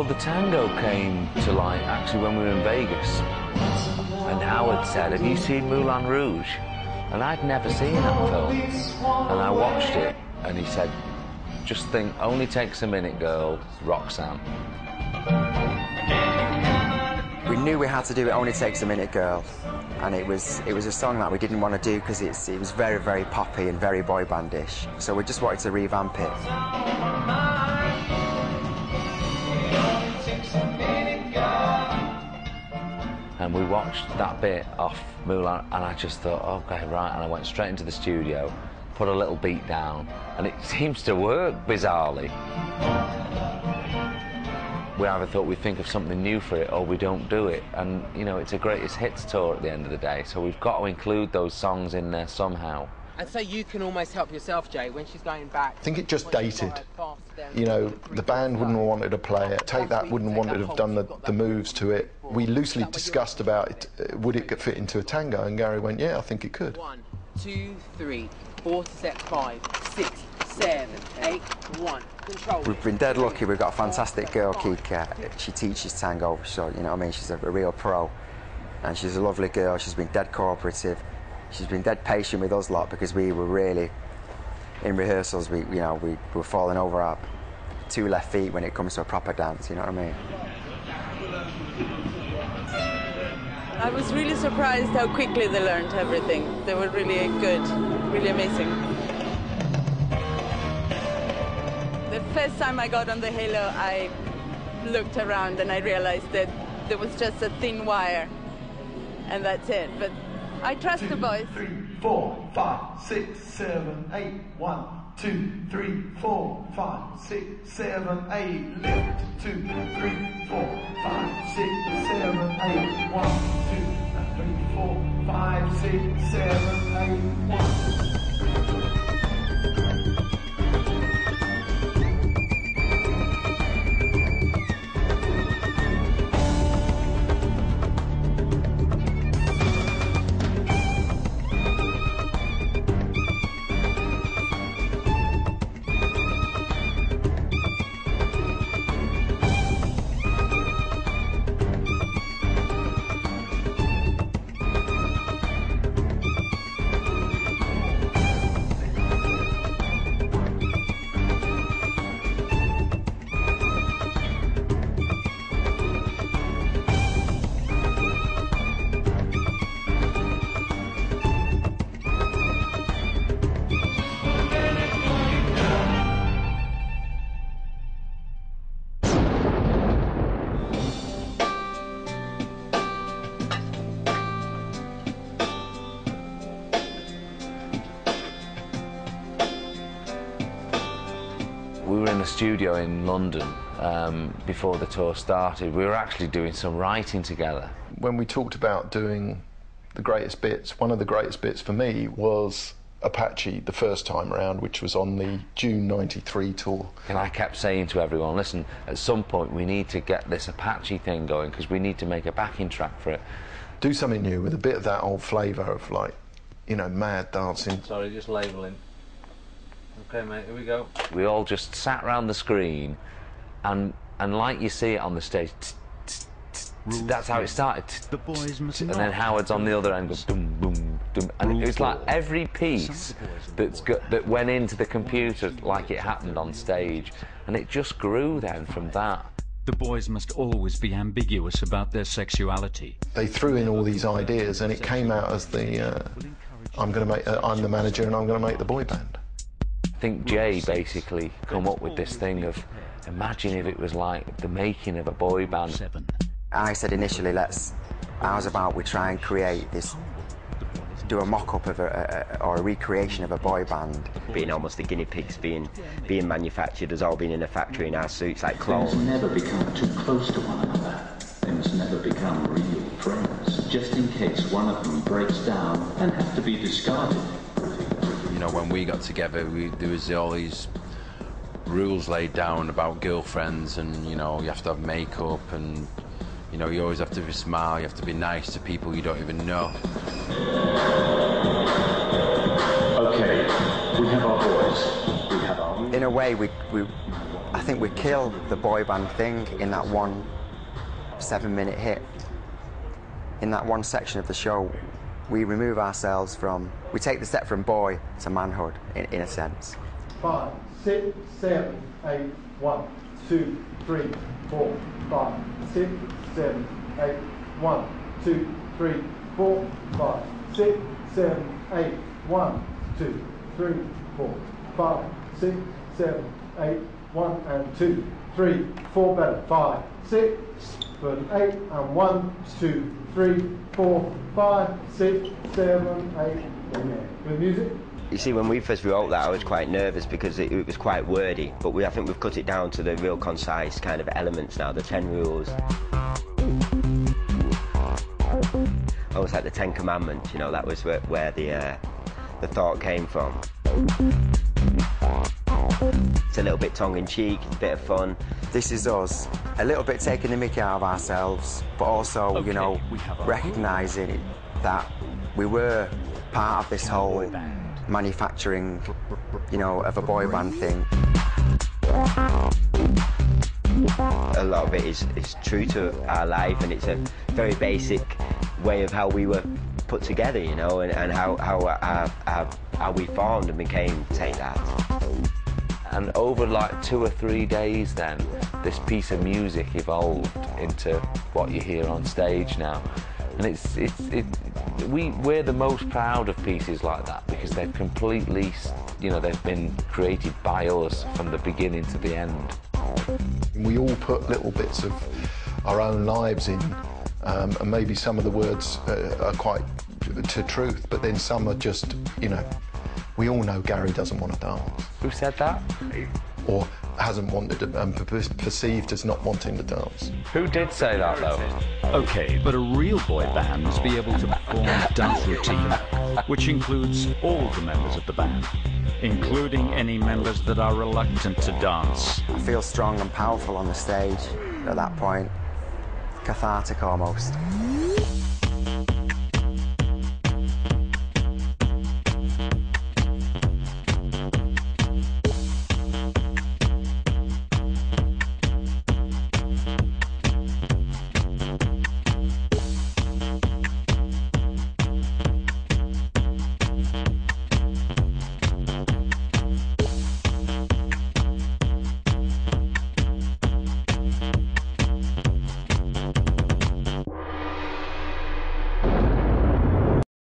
Well, the tango came to light actually when we were in Vegas. And Howard said, "Have you seen Moulin Rouge?" And I'd never seen that film. And I watched it, and he said, "Just think, Only Takes a Minute, girl, Roxanne." We knew we had to do It Only Takes a Minute, Girl. And it was a song that we didn't want to do because it was very, very poppy and very boy bandish. So we just wanted to revamp it. And we watched that bit off Moulin, and I just thought, okay, right, and I went straight into the studio, put a little beat down, and it seems to work, bizarrely. We either thought we'd think of something new for it, or we don't do it, and, you know, it's a greatest hits tour at the end of the day, so we've got to include those songs in there somehow. And so you can almost help yourself, Jay, when she's going back. I think it just dated. You know, the band wouldn't have wanted to play it. Take That wouldn't have wanted to have done the moves to it. We loosely discussed about it, would it fit into a tango? And Gary went, yeah, I think it could. 1, 2, 3, 4 to set 5, 6, 7, 8, 1. Control. We've been dead lucky. We've got a fantastic girl, Kika. She teaches tango, so, you know what I mean? She's a real pro. And she's a lovely girl. She's been dead cooperative. She's been dead patient with us lot because we were really, in rehearsals, we were falling over our 2 left feet when it comes to a proper dance, you know what I mean? I was really surprised how quickly they learned everything. They were really good, really amazing. The first time I got on the halo, I looked around and I realized that there was just a thin wire, and that's it. But I trust the boys. 3, 4, 5, 6, 7, 8, 1, 2, 3, 4, 5, 6, 7, 8, lift, 2, 3, 4, 5, 6, 7, 8, 1, 2, 3, 4, 5, 6, 7, 8, 1. We were in a studio in London before the tour started. We were actually doing some writing together. When we talked about doing the greatest bits, one of the greatest bits for me was Apache the first time around, which was on the June '93 tour. And I kept saying to everyone, listen, at some point we need to get this Apache thing going because we need to make a backing track for it. Do something new with a bit of that old flavour of, like, you know, mad dancing. Sorry, just labelling. Okay, mate, here we go. We all just sat round the screen, and like you see it on the stage, that's how it started. The boys must and then Howard's on the other end, goes dum, boom, dum, and it was like every piece that went into the computer like it happened on stage, and it just grew then from that. The boys must always be ambiguous about their sexuality. They threw in all these ideas, and it came out as the I'm the manager, and I'm going to make the boy band. I think Jay basically come up with this thing of, imagine if it was like the making of a boy band. I said initially, we try and create this, do a mock-up of or a recreation of a boy band. Being almost the guinea pigs being manufactured as all being in a factory in our suits like clones. They must never become too close to one another. They must never become real friends, just in case one of them breaks down and have to be discarded. You know, when we got together, there was all these rules laid down about girlfriends, and, you know, you have to have makeup, and, you know, you always have to be smile, you have to be nice to people you don't even know. Okay, we have our boys. We have our... In a way, we I think we kill the boy band thing in that one 7-minute hit. In that one section of the show, we remove ourselves from, we take the step from boy to manhood, in a sense. 5, 6, 7, 8, 1, 2, 3, 4, 5, 6, 7, 8, 1, 2, 3, 4, 5, 6, 7, 8, 1, 2, 3, 4, 5, 6, 7, 8, 1 and 2, 3, 4 better. 5, 6, 7, 8 and 1, 2, 3, 4, 5, 6, 7, 8. Good music. You see, when we first wrote that, I was quite nervous because it was quite wordy, but I think we've cut it down to the real concise kind of elements now, the 10 rules. Almost like the 10 Commandments, you know, that was where the thought came from. It's a little bit tongue-in-cheek, a bit of fun. This is us, a little bit taking the mickey out of ourselves, but also, you know, recognising that we were part of this whole manufacturing, you know, of a boy band thing. A lot of it is true to our life, and it's a very basic way of how we were put together, you know, and how we formed and became Take That. And over like 2 or 3 days then, this piece of music evolved into what you hear on stage now. And we're the most proud of pieces like that because they're completely, you know, they've been created by us from the beginning to the end. We all put little bits of our own lives in, and maybe some of the words are quite to truth, but then some are just, you know, we all know Gary doesn't want to dance. Who said that? Or hasn't wanted to, perceived as not wanting to dance. Who did say that, though? Okay, but a real boy band must be able to perform a dance routine, which includes all the members of the band, including any members that are reluctant to dance. I feel strong and powerful on the stage at that point. Cathartic almost.